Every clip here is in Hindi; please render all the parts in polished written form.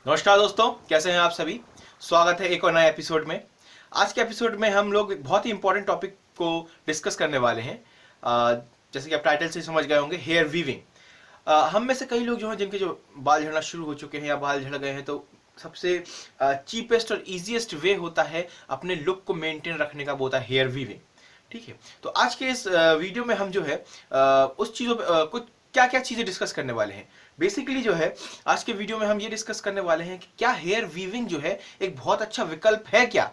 नमस्कार दोस्तों, कैसे हैं आप सभी। स्वागत है एक और नए एपिसोड में। आज के एपिसोड में हम लोग एक बहुत ही इंपॉर्टेंट टॉपिक को डिस्कस करने वाले हैं। जैसे कि आप टाइटल से समझ गए होंगे, हेयर वीविंग। हम में से कई लोग जो हैं जिनके जो बाल झड़ना शुरू हो चुके हैं या बाल झड़ गए हैं, तो सबसे चीपेस्ट और ईजीएस्ट वे होता है अपने लुक को मेंटेन रखने का, वो होता है हेयर वीविंग। ठीक है, तो आज के इस वीडियो में हम जो है उस चीज़ों कुछ क्या क्या चीज़ें डिस्कस करने वाले हैं। बेसिकली जो है आज के वीडियो में हम ये डिस्कस करने वाले हैं कि क्या हेयर वीविंग जो है एक बहुत अच्छा विकल्प है क्या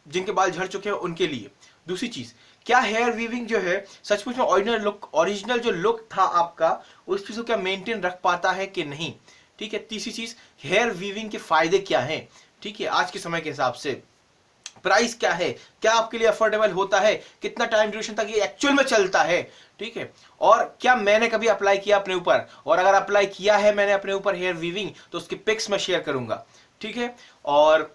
जिनके बाल झड़ चुके हैं उनके लिए। दूसरी चीज, क्या हेयर वीविंग जो है सचमुच में ओरिजिनल जो लुक था आपका, उस चीज को क्या मेंटेन रख पाता है कि नहीं। ठीक है, तीसरी चीज, हेयर वीविंग के फायदे क्या हैं। ठीक है, आज के समय के हिसाब से प्राइस क्या है, क्या आपके लिए अफोर्डेबल होता है, कितना टाइम ड्यूरेशन तक ये एक्चुअल में चलता है। ठीक है, और क्या मैंने कभी अप्लाई किया अपने ऊपर, और अगर अप्लाई किया है मैंने अपने ऊपर हेयर वीविंग तो उसके पिक्स मैं शेयर करूंगा। ठीक है, और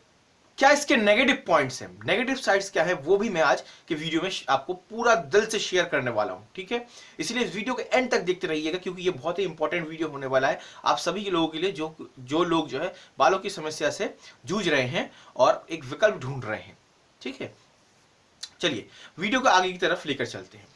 क्या इसके नेगेटिव पॉइंट्स हैं, नेगेटिव साइड्स क्या है, वो भी मैं आज के वीडियो में आपको पूरा दिल से शेयर करने वाला हूं। ठीक है, इसलिए इस वीडियो के एंड तक देखते रहिएगा, क्योंकि ये बहुत ही इंपॉर्टेंट वीडियो होने वाला है आप सभी लोगों के लिए जो लोग जो है बालों की समस्या से जूझ रहे हैं और एक विकल्प ढूंढ रहे हैं। ठीक है, चलिए वीडियो को आगे की तरफ लेकर चलते हैं।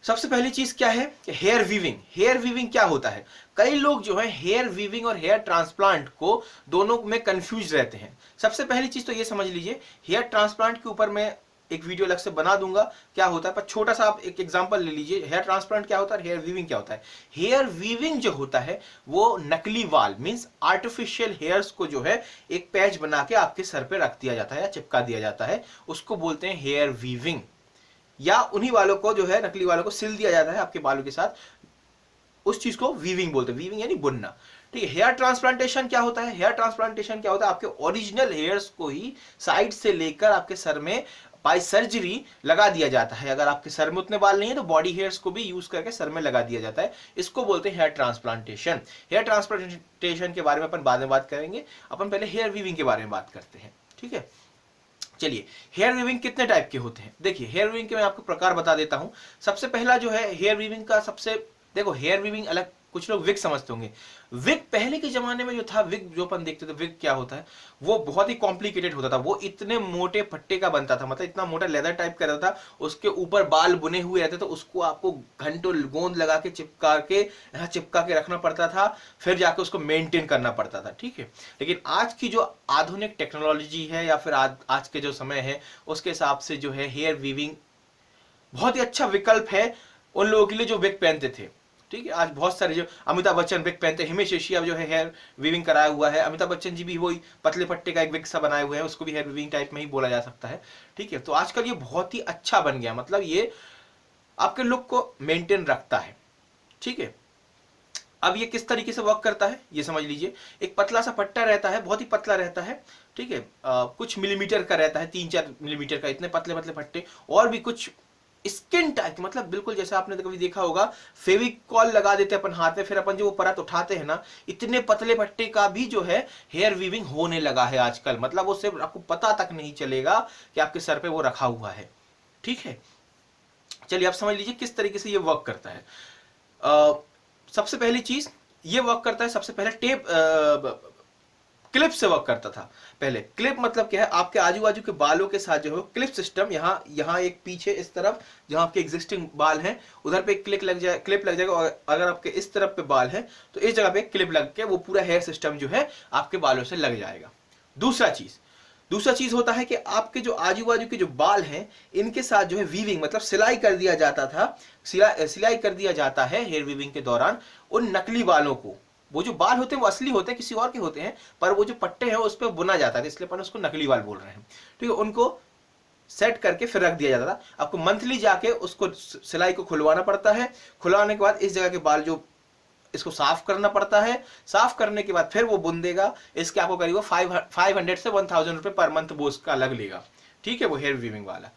सबसे पहली चीज क्या है कि हेयर वीविंग। हेयर वीविंग क्या होता है, कई लोग जो है हेयर वीविंग और हेयर ट्रांसप्लांट को दोनों में कंफ्यूज रहते हैं। सबसे पहली चीज तो ये समझ लीजिए, हेयर ट्रांसप्लांट के ऊपर मैं एक वीडियो अलग से बना दूंगा क्या होता है, पर छोटा सा आप एक एग्जांपल ले लीजिए। हेयर ट्रांसप्लांट क्या होता है, हेयर वीविंग क्या होता है। हेयर वीविंग जो होता है वो नकली बाल मींस आर्टिफिशियल हेयर्स को जो है एक पैच बना के आपके सर पे रख दिया जाता है या चिपका दिया जाता है, उसको बोलते हैं हेयर वीविंग। या उन्हीं वालों को जो है नकली वालों को सिल दिया जाता है आपके बालों के साथ, उस चीज को वीविंग बोलते हैं। वीविंग यानी बुनना। ठीक है, हेयर ट्रांसप्लांटेशन क्या होता है, हेयर ट्रांसप्लांटेशन क्या होता है, आपके ओरिजिनल हेयर्स को ही साइड से लेकर आपके सर में बाय सर्जरी लगा दिया जाता है। अगर आपके सर में उतने बाल नहीं है तो बॉडी हेयर्स को भी यूज करके सर में लगा दिया जाता है, इसको बोलते हैं हेयर ट्रांसप्लांटेशन। हेयर ट्रांसप्लांटेशन के बारे में अपन बाद में बात करेंगे, अपन पहले हेयर वीविंग के बारे में बात करते हैं। ठीक है, चलिए हेयर वीविंग कितने टाइप के होते हैं। देखिए, हेयर वीविंग के मैं आपको प्रकार बता देता हूं। सबसे पहला जो है हेयर वीविंग का सबसे, देखो हेयर वीविंग अलग, कुछ लोग विग समझते होंगे। विग पहले के जमाने में जो था, विग जो अपन देखते थे, विग क्या होता है, वो बहुत ही कॉम्प्लिकेटेड होता था। वो इतने मोटे पट्टे का बनता था, मतलब इतना मोटा लेदर टाइप का रहता था, उसके ऊपर बाल बुने हुए रहते थे, उसको आपको घंटों गोंद लगा के यहाँ चिपका के रखना पड़ता था, फिर जाके उसको मेंटेन करना पड़ता था। ठीक है, लेकिन आज की जो आधुनिक टेक्नोलॉजी है या फिर आज के जो समय है, उसके हिसाब से जो है हेयर वीविंग बहुत ही अच्छा विकल्प है उन लोगों के लिए जो विग पहनते थे। ठीक है, आज बहुत सारे जो अमिताभ बच्चन विग पहनते हैं, हिमेश रेशमिया जो है हेयर वीविंग कराया हुआ है, अमिताभ बच्चन जी भी वही पतले पट्टे का एक विग सा बनाए हुए हैं, उसको भी हेयर वीविंग टाइप में ही बोला जा सकता है। ठीक है, तो आजकल ये बहुत ही अच्छा बन गया, मतलब ये आपके लुक को मेंटेन रखता है। ठीक है, अब ये किस तरीके से वर्क करता है ये समझ लीजिए। एक पतला सा पट्टा रहता है, बहुत ही पतला रहता है। ठीक है, कुछ मिलीमीटर का रहता है, 3-4 मिलीमीटर का, इतने पतले पतले पट्टे। और भी कुछ स्किन टाइप, मतलब बिल्कुल जैसे आपने कभी देखा होगा फेविकॉल लगा देते अपन हाथ में, फिर अपन जो वो परत उठाते हैं ना, इतने पतले पट्टे का भी जो है हेयर वीविंग होने लगा है आजकल। मतलब वो सिर्फ आपको पता तक नहीं चलेगा कि आपके सर पे वो रखा हुआ है। ठीक है, चलिए आप समझ लीजिए किस तरीके से ये वर्क करता है। सबसे पहली चीज ये वर्क करता है, सबसे पहले टेप क्लिप से वर्क करता था पहले। क्लिप मतलब क्या है, आपके आजू बाजू के बालों के साथ जो है क्लिप सिस्टम, यहाँ एक पीछे इस तरफ जहां आपके एग्जिस्टिंग बाल हैं उधर पे क्लिप लग जाएगा, और अगर आपके इस तरफ पे बाल है तो इस जगह पे क्लिप लग के वो पूरा हेयर सिस्टम जो है आपके बालों से लग जाएगा। दूसरा चीज होता है कि आपके जो आजू बाजू के जो बाल हैं इनके साथ जो है वीविंग मतलब सिलाई कर दिया जाता था, सिलाई कर दिया जाता है हेयर वीविंग के दौरान उन नकली बालों को। वो जो बाल होते हैं वो असली होते हैं, किसी और के होते हैं, पर वो जो पट्टे हैं उस पर बुना जाता है, इसलिए अपन उसको नकली बाल बोल रहे हैं। ठीक है, उनको सेट करके फिर रख दिया जाता था। आपको मंथली जाके उसको सिलाई को खुलवाना पड़ता है। खुलवाने के बाद इस जगह के बाल जो इसको साफ करना पड़ता है, साफ करने के बाद फिर वो बुन देगा। इसके आपको करीब 500 से 1000 रुपए पर मंथ वो उसका अलग लेगा। ठीक है, वो हेयर वीविंग वाला।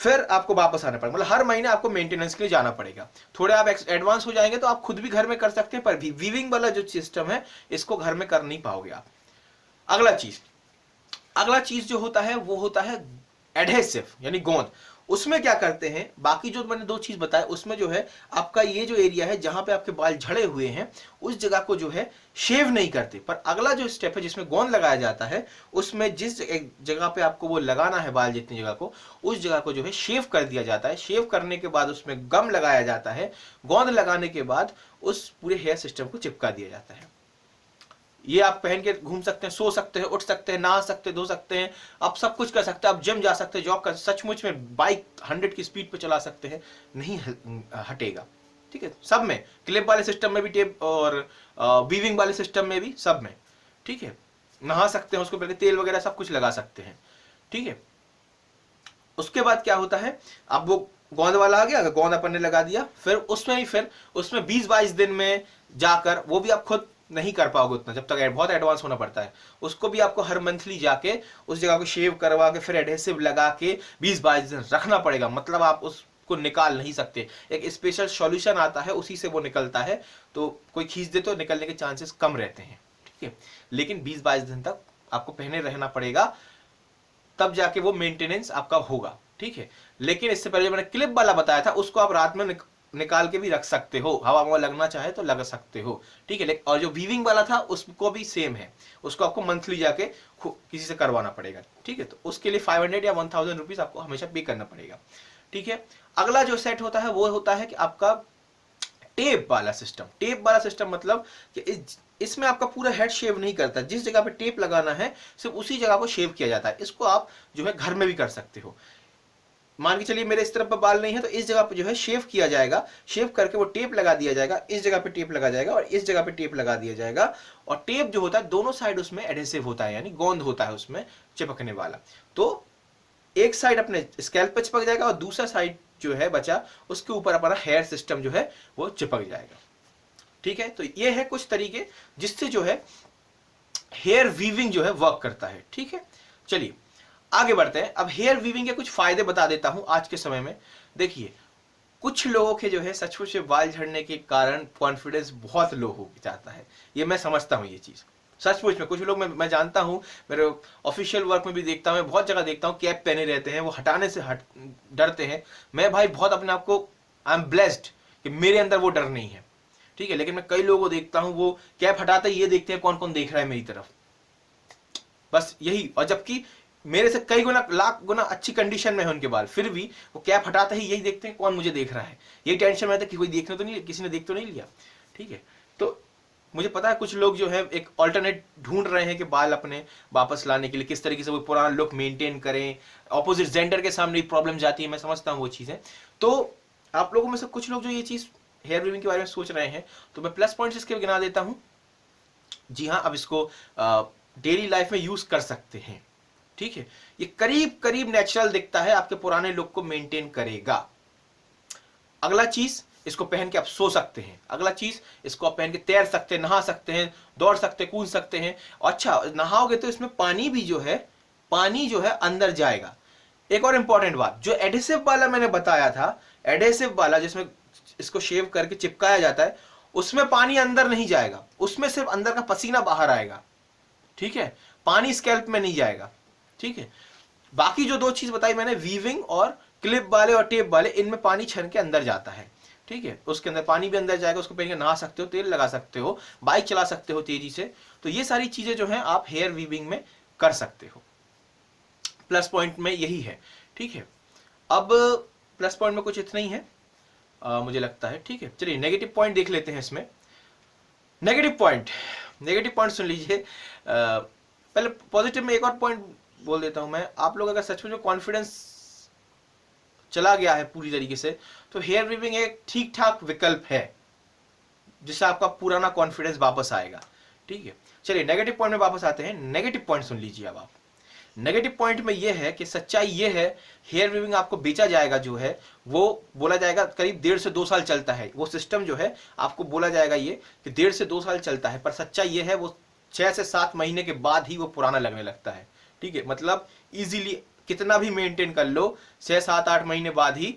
फिर आपको वापस आना पड़ेगा, मतलब हर महीने आपको मेंटेनेंस के लिए जाना पड़ेगा। थोड़े आप एडवांस हो जाएंगे तो आप खुद भी घर में कर सकते हैं, पर वीविंग वाला जो सिस्टम है इसको घर में कर नहीं पाओगे आप। अगला चीज जो होता है वो होता है एडहेसिव यानी गोंद। उसमें क्या करते हैं, बाकी जो मैंने दो चीज बताया उसमें जो है आपका ये जो एरिया है जहां पे आपके बाल झड़े हुए हैं उस जगह को जो है शेव नहीं करते। पर अगला जो स्टेप है जिसमें गोंद लगाया जाता है उसमें जिस एक जगह पे आपको वो लगाना है बाल जितनी जगह को, उस जगह को जो है शेव कर दिया जाता है। शेव करने के बाद उसमें गम लगाया जाता है। गोंद लगाने के बाद उस पूरे हेयर सिस्टम को चिपका दिया जाता है। ये आप पहन के घूम सकते हैं, सो सकते हैं, उठ सकते हैं, नहा सकते हैं, धो सकते हैं, आप सब कुछ कर सकते हैं। आप जिम जा सकते हैं, जॉब कर, सचमुच में बाइक 100 की स्पीड पे चला सकते हैं, नहीं हटेगा। ठीक है, सब में, क्लिप वाले सिस्टम में भी टेप और वीविंग वाले सिस्टम में भी, सब में। ठीक है, नहा सकते हैं, उसको पहले तेल वगैरह सब कुछ लगा सकते हैं। ठीक है, उसके बाद क्या होता है, अब वो गोंद वाला आ गया, अगर गोंद अपन ने लगा दिया, फिर उसमें 20-22 दिन में जाकर, वो भी आप खुद नहीं कर पाओगे उतना, जब तक बहुत एडवांस होना पड़ता है। उसको भी आपको हर मंथली जाके उस जगह को शेव करवा के फिर एडहेसिव लगा के 20-22 दिन रखना पड़ेगा। मतलब आप उसको निकाल नहीं सकते, एक स्पेशल सॉल्यूशन आता है उसी से वो निकलता है, तो कोई खींच दे तो निकलने के चांसेस कम रहते हैं। ठीक है, लेकिन 20-22 दिन तक आपको पहने रहना पड़ेगा, तब जाके वो मेंटेनेंस आपका होगा। ठीक है, लेकिन इससे पहले जो मैंने क्लिप वाला बताया था उसको आप रात में निकाल के भी रख सकते हो, हवा ववा लगना चाहे तो लगा सकते हो। ठीक है, और जो वीविंग वाला था उसको भी सेम है, उसको आपको मंथली जाके किसी से करवाना पड़ेगा। ठीक है, तो उसके लिए 500 या 1000 रुपीज आपको हमेशा पे करना पड़ेगा। ठीक है, अगला जो सेट होता है वो होता है कि आपका टेप वाला सिस्टम। टेप वाला सिस्टम मतलब कि इसमें आपका पूरा हेड शेव नहीं करता, जिस जगह पे टेप लगाना है सिर्फ उसी जगह को शेव किया जाता है। इसको आप जो है घर में भी कर सकते हो। मान के चलिए मेरे इस तरफ पर बाल नहीं है तो इस जगह पे जो है शेव किया जाएगा, शेव करके वो टेप लगा दिया जाएगा, इस जगह पे टेप लगा जाएगा और इस जगह पे टेप लगा दिया जाएगा। और टेप जो होता है दोनों साइड उसमें एडहेसिव होता है, यानी गोंद होता है उसमें चिपकने वाला। तो एक साइड अपने स्कैल्प पे चिपक जाएगा और दूसरा साइड जो है बचा उसके ऊपर अपना हेयर सिस्टम जो है वो चिपक जाएगा। ठीक है, तो ये है कुछ तरीके जिससे जो है हेयर वीविंग जो है वर्क करता है। ठीक है, चलिए आगे बढ़ते हैं। अब हेयर वीविंग के कुछ फायदे बता देता हूं आज के समय में। देखिए, कुछ लोगों के जो है सचमुच बाल झड़ने के कारण कॉन्फिडेंस बहुत लो हो जाता है, ये मैं समझता हूं। ये चीज सचमुच में कुछ लोग मैं जानता हूं, मेरे ऑफिशियल वर्क में भी देखता हूं, मैं बहुत जगह देखता हूं कैप पहने रहते हैं, वो हटाने से डरते हैं। मैं भाई बहुत अपने आप को, आई एम ब्लेस्ड कि मेरे अंदर वो डर नहीं है। ठीक है, लेकिन मैं कई लोगों को देखता हूं वो कैप हटाते ही ये देखते हैं कौन कौन देख रहा है मेरी तरफ, बस यही। और जबकि मेरे से कई गुना, लाख गुना अच्छी कंडीशन में है उनके बाल, फिर भी वो कैप हटाते ही यही देखते हैं कौन मुझे देख रहा है। यही टेंशन में था कि कोई देखने तो नहीं, किसी ने देख तो नहीं लिया। ठीक है, तो मुझे पता है कुछ लोग जो है एक ऑल्टरनेट ढूंढ रहे हैं कि बाल अपने वापस लाने के लिए किस तरीके से वो पुराना लुक मेंटेन करें। ऑपोजिट जेंडर के सामने प्रॉब्लम जाती है, मैं समझता हूँ वो चीजें। तो आप लोगों में से कुछ लोग जो ये चीज हेयर वीविंग के बारे में सोच रहे हैं, तो मैं प्लस पॉइंट्स इसके गिना देता हूं। जी हाँ, अब इसको डेली लाइफ में यूज कर सकते हैं। ठीक है, ये करीब करीब नेचुरल दिखता है, आपके पुराने लुक को मेंटेन करेगा। अगला चीज, इसको पहन के आप सो सकते हैं। अगला चीज, इसको आप पहन के तैर सकते हैं, नहा सकते हैं, दौड़ सकते हैं, कूद सकते हैं। अच्छा, नहाओगे तो इसमें पानी जो है अंदर जाएगा। एक और इंपॉर्टेंट बात, जो एडहेसिव वाला मैंने बताया था, एडहेसिव वाला जिसमें इसको शेव करके चिपकाया जाता है, उसमें पानी अंदर नहीं जाएगा, उसमें सिर्फ अंदर का पसीना बाहर आएगा। ठीक है, पानी स्कैल्प में नहीं जाएगा। ठीक है, बाकी जो दो चीज बताई मैंने, वीविंग और क्लिप वाले और टेप वाले, इनमें पानी छन के अंदर जाता है। ठीक है, उसके अंदर पानी भी अंदर जाएगा, उसको पहन के नहा सकते हो, तेल लगा सकते हो, बाइक चला सकते हो तेजी से। तो ये सारी चीजें जो हैं आप हेयर वीविंग में कर सकते हो। प्लस पॉइंट में यही है। ठीक है, अब प्लस पॉइंट में कुछ इतना ही है मुझे लगता है। ठीक है, चलिए नेगेटिव पॉइंट देख लेते हैं इसमें। नेगेटिव पॉइंट सुन लीजिए। पहले पॉजिटिव में एक और पॉइंट बोल देता हूं मैं। आप लोग अगर सचमुच में कॉन्फिडेंस चला गया है पूरी तरीके से, तो हेयर वीविंग एक ठीक ठाक विकल्प है जिससे आपका पुराना कॉन्फिडेंस वापस आएगा। ठीक है, चलिए नेगेटिव पॉइंट में वापस आते हैं। नेगेटिव पॉइंट सुन लीजिए अब आप। नेगेटिव पॉइंट में यह है कि सच्चाई यह है, हेयर वीविंग आपको बेचा जाएगा जो है, वो बोला जाएगा करीब 1.5 से 2 साल चलता है। वो सिस्टम जो है आपको बोला जाएगा ये कि 1.5 से 2 साल चलता है, पर सच्चाई यह है वो 6 से 7 महीने के बाद ही वो पुराना लगने लगता है। ठीक है, मतलब इजीली कितना भी मेंटेन कर लो, 6, 7, 8 महीने बाद ही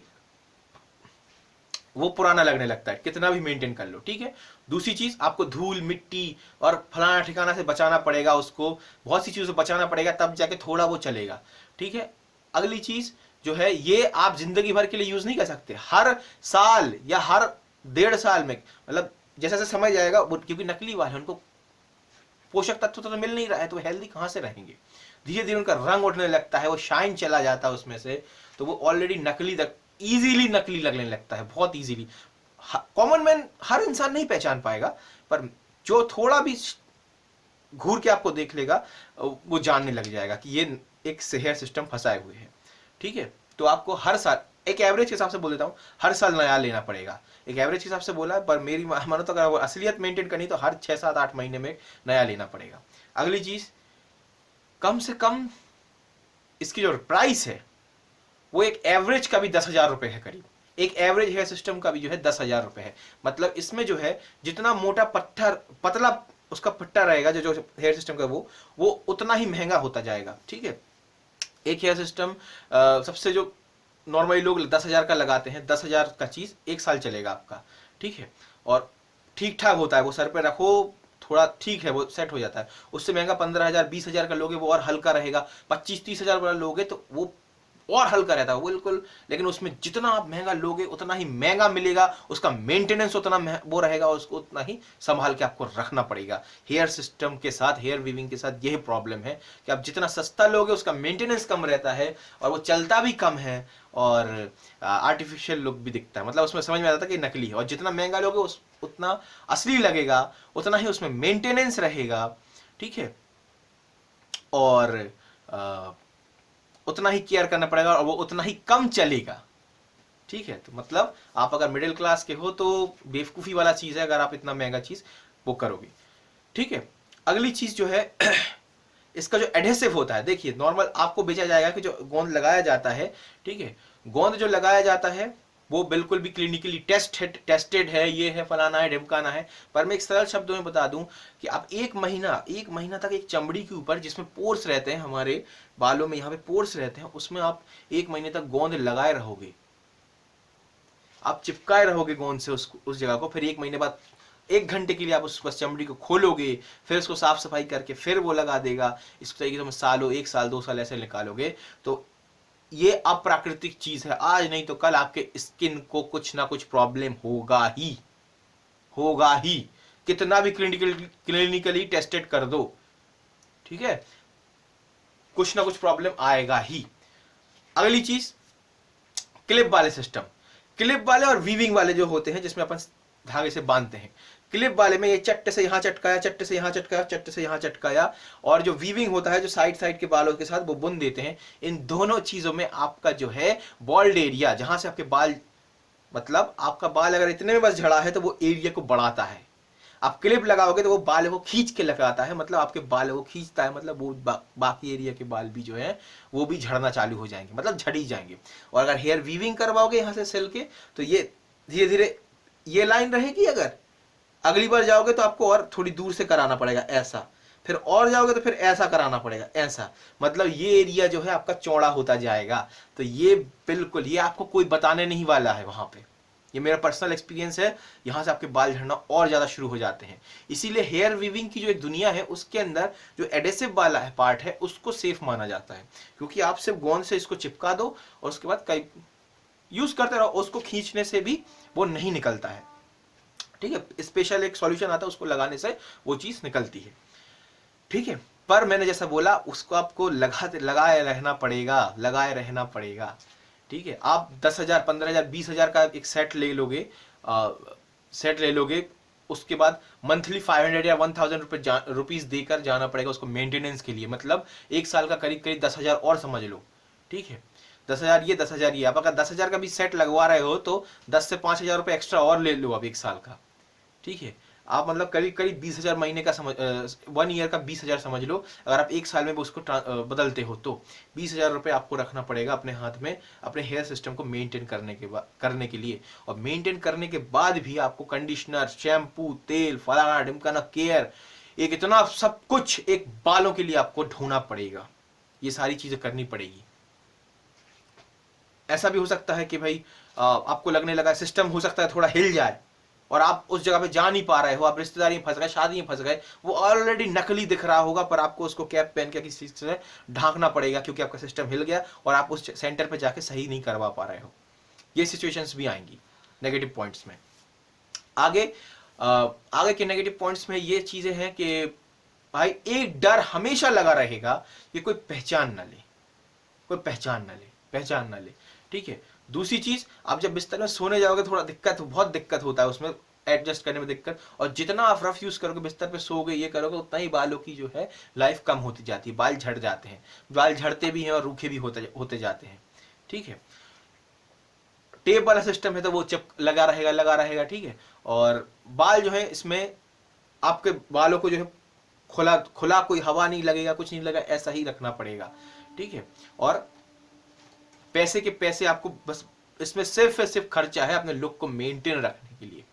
वो पुराना लगने लगता है, कितना भी मेंटेन कर लो। ठीक है, दूसरी चीज, आपको धूल मिट्टी और फलाना ठिकाना से बचाना पड़ेगा, उसको बहुत सी चीजों से बचाना पड़ेगा, तब जाके थोड़ा वो चलेगा। ठीक है, अगली चीज जो है ये आप जिंदगी भर के लिए यूज नहीं कर सकते। हर साल या हर 1.5 साल में, मतलब जैसे जैसे समय जाएगा, क्योंकि नकली वाले उनको पोषक तत्व तो मिल नहीं रहा है, तो हेल्दी कहां से रहेंगे। धीरे धीरे उनका रंग उठने लगता है, वो शाइन चला जाता है उसमें से, तो वो ऑलरेडी नकली तक इजीली नकली लगने लगता है, बहुत इजीली। कॉमन मैन हर इंसान नहीं पहचान पाएगा, पर जो थोड़ा भी घूर के आपको देख लेगा वो जानने लग जाएगा कि ये एक हेयर सिस्टम फंसाए हुए है। ठीक है, तो आपको हर साल, एक एवरेज के हिसाब से बोल देता हूँ, हर साल नया लेना पड़ेगा। एक एवरेज के हिसाब से बोला, पर मेरी मानो तो अगर असलियत मेंटेन करनी तो हर 6, 7, 8 महीने में नया लेना पड़ेगा। अगली चीज, कम से कम इसकी जो प्राइस है वो एक एवरेज का भी 10,000 रुपए है करीब। एक एवरेज हेयर सिस्टम का भी जो है 10,000 रुपए है। मतलब इसमें जो है जितना मोटा पत्थर पतला उसका पट्टा रहेगा, जो हेयर सिस्टम का वो उतना ही महंगा होता जाएगा। ठीक है, एक हेयर सिस्टम सबसे जो नॉर्मली लोग 10,000 का लगाते हैं, 10,000 का चीज 1 साल चलेगा आपका। ठीक है, और ठीक ठाक होता है, वो सर पे रखो थोड़ा ठीक है, वो सेट हो जाता है। उससे महंगा 15,000 20,000 का लोगे वो और हल्का रहेगा। 25-30,000 वाला लोगे तो वो और हल्का रहता है बिल्कुल। लेकिन उसमें जितना आप महंगा लोगे उतना ही महंगा मिलेगा, उसका मेंटेनेंस उतना वो रहेगा, उसको उतना ही संभाल के आपको रखना पड़ेगा। हेयर सिस्टम के साथ, हेयर वीविंग के साथ यही प्रॉब्लम है कि आप जितना सस्ता लोगे उसका मेंटेनेंस कम रहता है और वो चलता भी कम है और आर्टिफिशियल लुक भी दिखता है। मतलब उसमें समझ में आता है कि नकली है। और जितना महंगा लोगे उतना असली लगेगा, उतना ही उसमें मेंटेनेंस रहेगा। ठीक है, और उतना ही केयर करना पड़ेगा और वो उतना ही कम चलेगा। ठीक है, तो मतलब आप अगर मिडिल क्लास के हो तो बेवकूफ़ी वाला चीज़ है अगर आप इतना महंगा चीज़ वो करोगे। ठीक है, अगली चीज़ जो है इसका जो एडहेसिव होता है, देखिए नॉर्मल आपको बेचा जाएगा कि जो गोंद लगाया जाता है, ठीक है, गोंद जो लगाया जाता है वो बिल्कुल भी क्लिनिकली टेस्टेड है, ये है, फलाना है, ढिमकाना है। पर मैं एक सरल शब्दों में बता दूं कि आप एक महीना तक एक चमड़ी के ऊपर जिसमें पोर्स रहते हैं, हमारे बालों में यहाँ पे पोर्स रहते हैं, उसमें आप 1 महीने तक गोंद लगाए रहोगे, आप चिपकाए रहोगे गोंद से उस जगह को। फिर 1 महीने बाद 1 घंटे के लिए आप उस चमड़ी को खोलोगे, फिर उसको साफ सफाई करके फिर वो लगा देगा। इस तरीके से सालों, 1 साल 2 साल ऐसे निकालोगे। तो ये अप्राकृतिक चीज है, आज नहीं तो कल आपके स्किन को कुछ ना कुछ प्रॉब्लम होगा ही, कितना भी क्लिनिकली टेस्टेड कर दो। ठीक है, कुछ ना कुछ प्रॉब्लम आएगा ही। अगली चीज, क्लिप वाले सिस्टम, क्लिप वाले और वीविंग वाले जो होते हैं जिसमें अपन धागे से बांधते हैं। क्लिप वाले में ये चट्टे से यहाँ चटकाया, चट्टे से यहाँ चटकाया, चट्टे से यहाँ चटकाया, और जो वीविंग होता है जो साइड के बालों के साथ वो बुन देते हैं। इन दोनों चीजों में आपका जो है बॉल्ड एरिया, जहां से आपके बाल, मतलब आपका बाल अगर इतने में बस झड़ा है तो वो एरिया को बढ़ाता है। आप क्लिप लगाओगे तो वो बाल को खींच के लगाता है, मतलब आपके बाल को खींचता है, मतलब वो बाकी एरिया के बाल भी जो है वो भी झड़ना चालू हो जाएंगे, मतलब झड़ ही जाएंगे। और अगर हेयर वीविंग करवाओगे यहाँ से सिल के, तो ये धीरे धीरे ये लाइन रहेगी। अगर अगली बार जाओगे तो आपको और थोड़ी दूर से कराना पड़ेगा ऐसा, फिर और जाओगे तो फिर ऐसा कराना पड़ेगा ऐसा, मतलब ये एरिया जो है आपका चौड़ा होता जाएगा। तो ये बिल्कुल, ये आपको कोई बताने नहीं वाला है वहां पे, ये मेरा पर्सनल एक्सपीरियंस है। यहां से आपके बाल झड़ना और ज्यादा शुरू हो जाते हैं। इसीलिए हेयर वीविंग की जो एक दुनिया है उसके अंदर जो एडेसिव वाला है पार्ट है उसको सेफ माना जाता है, क्योंकि आप सिर्फ गोंद से इसको चिपका दो और उसके बाद कई यूज करते रहो, उसको खींचने से भी वो नहीं निकलता है। ठीक है, स्पेशल एक सॉल्यूशन आता है, उसको लगाने से वो चीज निकलती है। ठीक है, पर मैंने जैसा बोला उसको आपको लगाए रहना पड़ेगा। ठीक है, आप 10,000 15,000 20,000 का एक सेट ले लोगे, उसके बाद मंथली 500 या 1,000 रुपीज देकर जाना पड़ेगा उसको मेंटेनेंस के लिए। मतलब 1 साल का करीब 10,000 और समझ लो। ठीक है, 10,000 ये 10,000 ये। आप अगर 10,000 का भी सेट लगवा रहे हो तो 10 से 5,000 रुपये एक्स्ट्रा और ले लो अब 1 साल का। ठीक है, आप मतलब करीब 20,000 महीने का 1 ईयर का 20,000 समझ लो। अगर आप 1 साल में उसको बदलते हो तो 20,000 रुपये आपको रखना पड़ेगा अपने हाथ में, अपने हेयर सिस्टम को मेंटेन करने के लिए। और मेंटेन करने के बाद भी आपको कंडीशनर, शैम्पू, तेल, फलाना ढिमकाना, केयर, एक इतना सब कुछ एक बालों के लिए आपको ढूंढना पड़ेगा। ये सारी चीजें करनी पड़ेगी। ऐसा भी हो सकता है कि भाई आपको लगने लगा सिस्टम हो सकता है थोड़ा हिल जाए, और आप उस जगह पे जा नहीं पा रहे हो, आप रिश्तेदारी में फंस गए, शादी में फंस गए, वो ऑलरेडी नकली दिख रहा होगा, पर आपको उसको कैप पहन के किसी चीज से ढांकना पड़ेगा क्योंकि आपका सिस्टम हिल गया और आप उस सेंटर पे जाके सही नहीं करवा पा रहे हो। ये सिचुएशंस भी आएंगी नेगेटिव पॉइंट्स में। आगे के नेगेटिव पॉइंट्स में ये चीजें हैं कि भाई एक डर हमेशा लगा रहेगा कि कोई पहचान ना ले, कोई पहचान ना ले। ठीक है, दूसरी चीज, आप जब बिस्तर में सोने जाओगे थोड़ा बहुत दिक्कत होता है उसमें एडजस्ट करने में दिक्कत, और जितना आप रफ यूज करोगे, बिस्तर पे सोओगे, ये करोगे, उतना ही बालों की जो है लाइफ कम होती जाती है, बाल झड़ जाते हैं, बाल झड़ते भी हैं और रूखे भी होते जाते हैं। ठीक है, टेप वाला सिस्टम है तो वो चिप लगा रहेगा। ठीक है, और बाल जो है इसमें आपके बालों को जो है खुला कोई हवा नहीं लगेगा, कुछ नहीं लगेगा, ऐसा ही रखना पड़ेगा। ठीक है, और पैसे के पैसे आपको बस इसमें सिर्फ खर्चा है अपने लुक को मेंटेन रखने के लिए।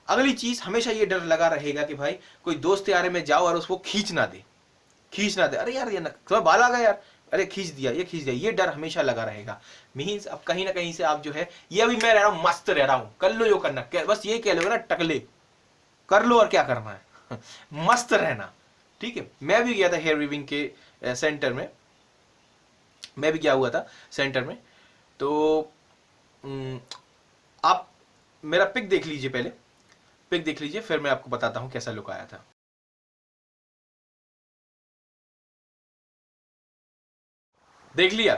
अगली चीज, हमेशा ये डर लगा रहेगा कि भाई कोई दोस्त यार में जाओ और उसको खींच ना दे, अरे यार ये ना बाल आ गया यार, अरे खींच दिया, ये डर हमेशा लगा रहेगा। मीन्स अब कहीं ना कहीं से आप जो है, ये अभी मैं रह रहा हूं, मस्त रह रहा हूं, कर लो जो करना, बस ये कह लो ना, टकले कर लो और क्या करना है मस्त रहना। ठीक है, मैं भी गया था हेयर वीविंग के सेंटर में, मैं भी गया हुआ था सेंटर में। तो आप मेरा पिक देख लीजिए, पहले पिक देख लीजिए, फिर मैं आपको बताता हूं कैसा लुक आया था। देख लिया।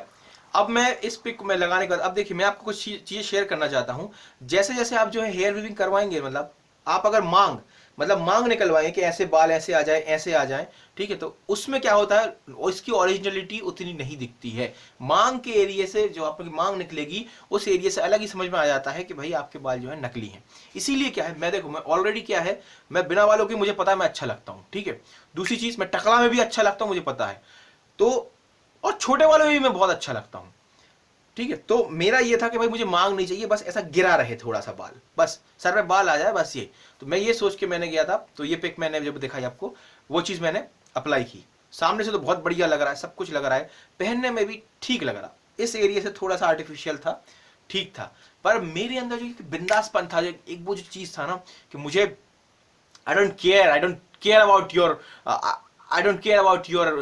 अब मैं इस पिक में लगाने के बाद, अब देखिए मैं आपको कुछ चीजें शेयर करना चाहता हूं। जैसे जैसे आप जो है हेयर वीविंग करवाएंगे, मतलब आप अगर मांग निकलवाएंगे कि ऐसे बाल ऐसे आ जाए, ठीक है, तो उसमें क्या होता है, उसकी ओरिजिनलिटी उतनी नहीं दिखती है। मांग के एरिया से जो आपकी मांग निकलेगी, उस एरिया से अलग ही समझ में आ जाता है कि भाई आपके बाल जो है नकली हैं। इसीलिए क्या है, मैं ऑलरेडी क्या है, मैं बिना बालों के, मुझे पता है मैं अच्छा लगता हूँ। ठीक है, दूसरी चीज, मैं टकला में भी अच्छा लगता हूँ, मुझे पता है, तो और छोटे वालों में भी मैं बहुत अच्छा लगता हूं। ठीक है, तो मेरा ये था कि भाई मुझे मांग नहीं चाहिए, बस ऐसा गिरा रहे थोड़ा सा बाल, बस सर में बाल आ जाए, बस ये। तो मैं ये सोच के मैंने गया था, तो ये पिक मैंने जब दिखाई आपको, वो चीज मैंने अप्लाई की। सामने से तो बहुत बढ़िया लग रहा है, सब कुछ लग रहा है, पहनने में भी ठीक लग रहा, इस एरिया से थोड़ा सा आर्टिफिशियल था, ठीक था, पर मेरे अंदर जो बिंदासपन था, जो एक वो जो चीज था ना कि मुझे I don't care about your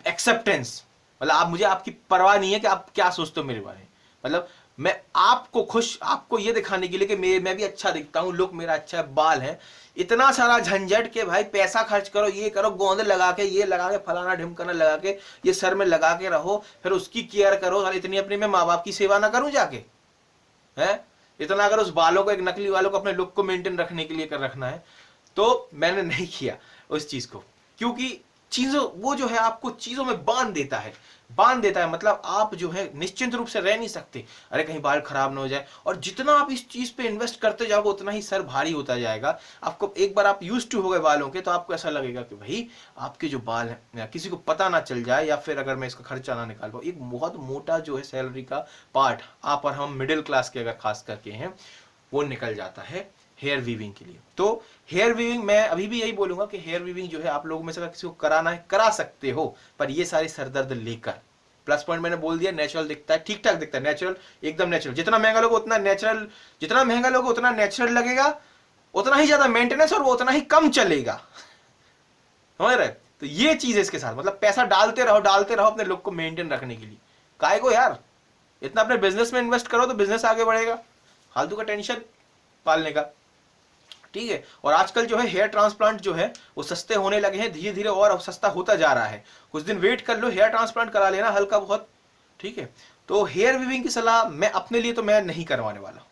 acceptance, मतलब आप, मुझे आपकी परवाह नहीं है कि आप क्या सोचते हो मेरे बारे में, मतलब मैं आपको ये दिखाने के लिए कि मैं भी अच्छा दिखता हूँ, लुक मेरा अच्छा है, बाल है, इतना सारा झंझट के भाई पैसा खर्च करो, ये करो, गोंद लगा के, ये लगा के, फलाना ढिमकाना लगा के, ये सर में लगा के रहो, फिर उसकी केयर करो, इतनी अपनी मैं माँ बाप की सेवा ना करूं जाके, है इतना अगर उस बालों को, एक नकली वालों को अपने लुक को मेंटेन रखने के लिए कर रखना है, तो मैंने नहीं किया उस चीज को, क्योंकि चीजों, वो जो है आपको चीजों में बांध देता है, मतलब आप जो है निश्चिंत रूप से रह नहीं सकते, अरे कहीं बाल खराब ना हो जाए, और जितना आप इस चीज पे इन्वेस्ट करते जाओगे उतना ही सर भारी होता जाएगा। आपको एक बार आप यूज्ड टू हो गए बालों के, तो आपको ऐसा लगेगा कि भाई आपके जो बाल हैं किसी को पता ना चल जाए, या फिर अगर मैं इसका खर्चा ना निकाल पाऊँ, एक बहुत मोटा जो है सैलरी का पार्ट आप और हम मिडिल क्लास के अगर खास करके हैं, वो निकल जाता है हेयर वीविंग के लिए। तो हेयर वीविंग, मैं अभी भी यही बोलूंगा कि हेयर वीविंग जो है आप लोगों में से अगर किसी को कराना है, करा सकते हो, पर ये सारी सरदर्द लेकर। प्लस पॉइंट मैंने बोल दिया, नेचुरल दिखता है, ठीक ठाक दिखता है, नेचुरल, एकदम नेचुरल। जितना महंगा लोगे उतना नेचुरल, जितना महंगा लोगे उतना नेचुरल लगेगा, उतना ही ज्यादा मेंटेनेंस, और वो उतना ही कम चलेगा, समझ रहे? तो ये चीज है इसके साथ, मतलब पैसा डालते रहो अपने लुक को मेंटेन रखने के लिए। काहे को यार, इतना अपने बिजनेस में इन्वेस्ट करो तो बिजनेस आगे बढ़ेगा, फालतू का टेंशन पालने का। ठीक है, और आजकल जो है हेयर ट्रांसप्लांट जो है वो सस्ते होने लगे हैं, धीरे धीरे और सस्ता होता जा रहा है, कुछ दिन वेट कर लो, हेयर ट्रांसप्लांट करा लेना हल्का बहुत। ठीक है, तो हेयर वीविंग की सलाह मैं अपने लिए तो मैं नहीं करवाने वाला,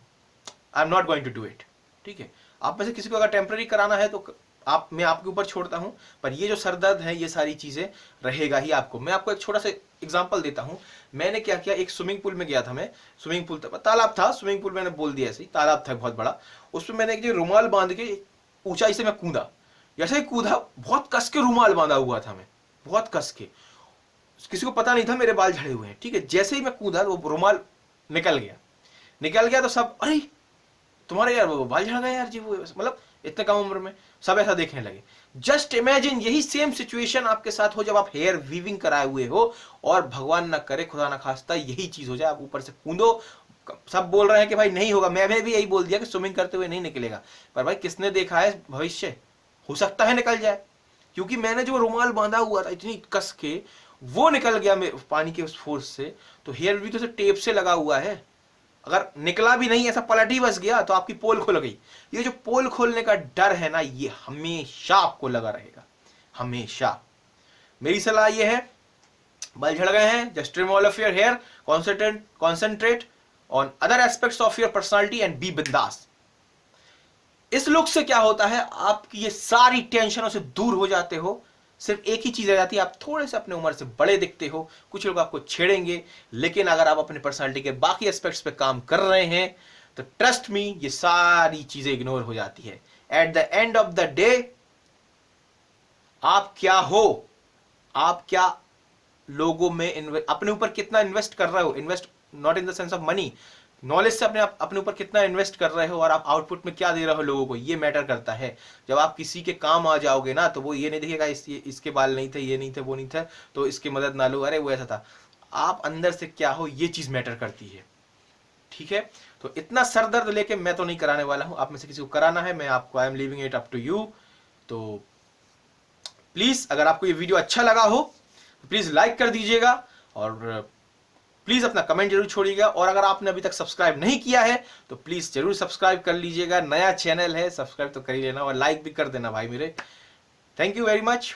I am not going to do it. ठीक है, आप में से किसी को अगर टेम्पररी कराना है तो मैं आपके ऊपर छोड़ता हूं, पर ये जो सरदर्द है, ये सारी चीजें रहेगा ही आपको। मैं आपको एक छोटा सा एग्जांपल देता हूं, मैंने क्या किया, एक स्विमिंग पूल में गया था मैं, स्विमिंग पूल तालाब था, स्विमिंग पूल मैंने बोल दिया ऐसे ही, तालाब था बहुत बड़ा, उसमें मैंने एक रुमाल बांध के ऊंचाई से मैं कूदा, जैसे ही कूदा बहुत कस के रुमाल बांधा हुआ था मैं, बहुत कस के, किसी को पता नहीं था मेरे बाल झड़े हुए हैं। ठीक है, जैसे ही मैं कूदा वो रुमाल निकल गया, तो सब, अरे तुम्हारे यार वो बाल झड़ गए यार जी, वो मतलब इतने कम उम्र में सब ऐसा देखने लगे। जस्ट इमेजिन यही सेम सिचुएशन आपके साथ हो जब आप हेयर वीविंग कराए हुए हो, और भगवान ना करे, खुदा ना खास्ता, यही चीज हो जाए, आप ऊपर से कूदो, सब बोल रहे हैं कि भाई नहीं होगा, मैंने भी यही बोल दिया कि स्विमिंग करते हुए नहीं निकलेगा, पर भाई किसने देखा है भविष्य, हो सकता है निकल जाए, क्योंकि मैंने जो रुमाल बांधा हुआ था इतनी कस के, वो निकल गया पानी के उस फोर्स से। तो हेयर भी तो टेप से लगा हुआ है, अगर निकला भी नहीं, ऐसा पलट ही बस गया तो आपकी पोल खुल गई। ये जो पोल खोलने का डर है ना, ये हमेशा आपको लगा रहेगा, हमेशा। मेरी सलाह ये है, बाल झड़ गए हैं, just trim all of your hair, concentrate on other aspects of your personality and be बिंदास। इस लुक से क्या होता है, आपकी ये सारी टेंशनों से दूर हो जाते हो। सिर्फ एक ही चीज आ जाती है, आप थोड़े से अपने उम्र से बड़े दिखते हो, कुछ लोग आपको छेड़ेंगे, लेकिन अगर आप अपने पर्सनालिटी के बाकी एस्पेक्ट्स पे काम कर रहे हैं तो ट्रस्ट मी, ये सारी चीजें इग्नोर हो जाती है। At the end of the day आप क्या हो, आप क्या लोगों में अपने ऊपर कितना इन्वेस्ट कर रहे हो, invest not in the sense of money, knowledge से अपने ऊपर कितना इन्वेस्ट कर रहे हो, और आप आउटपुट में क्या दे रहे हो लोगों को, ये मैटर करता है। जब आप किसी के काम आ जाओगे ना, तो वो ये नहीं देखेगा इसके बाल नहीं थे, ये नहीं थे, वो नहीं थे, तो इसकी मदद ना लो, अरे वो ऐसा था। आप अंदर से क्या हो, ये चीज मैटर करती है, ठीक है। तो इतना सर दर्द लेके मैं तो नहीं कराने वाला हूं, आप में से किसी को कराना है, मैं आपको, I am leaving it up to you. तो प्लीज अगर आपको ये वीडियो अच्छा लगा हो प्लीज लाइक कर दीजिएगा, और प्लीज अपना कमेंट जरूर छोड़िएगा, और अगर आपने अभी तक सब्सक्राइब नहीं किया है तो प्लीज जरूर सब्सक्राइब कर लीजिएगा, नया चैनल है, सब्सक्राइब तो कर ही लेना, और लाइक भी कर देना भाई मेरे। Thank you very much.